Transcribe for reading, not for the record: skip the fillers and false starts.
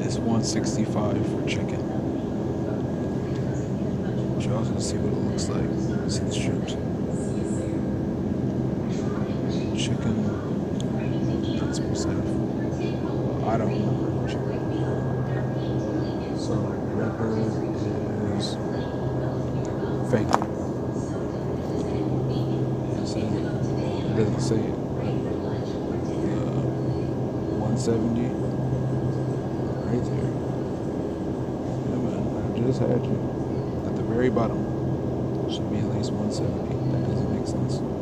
is 165 for chicken. But you also see what it looks like. See the strips. Chicken. Not supposed to have. Well, I don't know chicken. So regular is fake. It doesn't say it. 170 right there. Yeah, man, I just had you. At the very bottom should be at least 170. That doesn't make sense.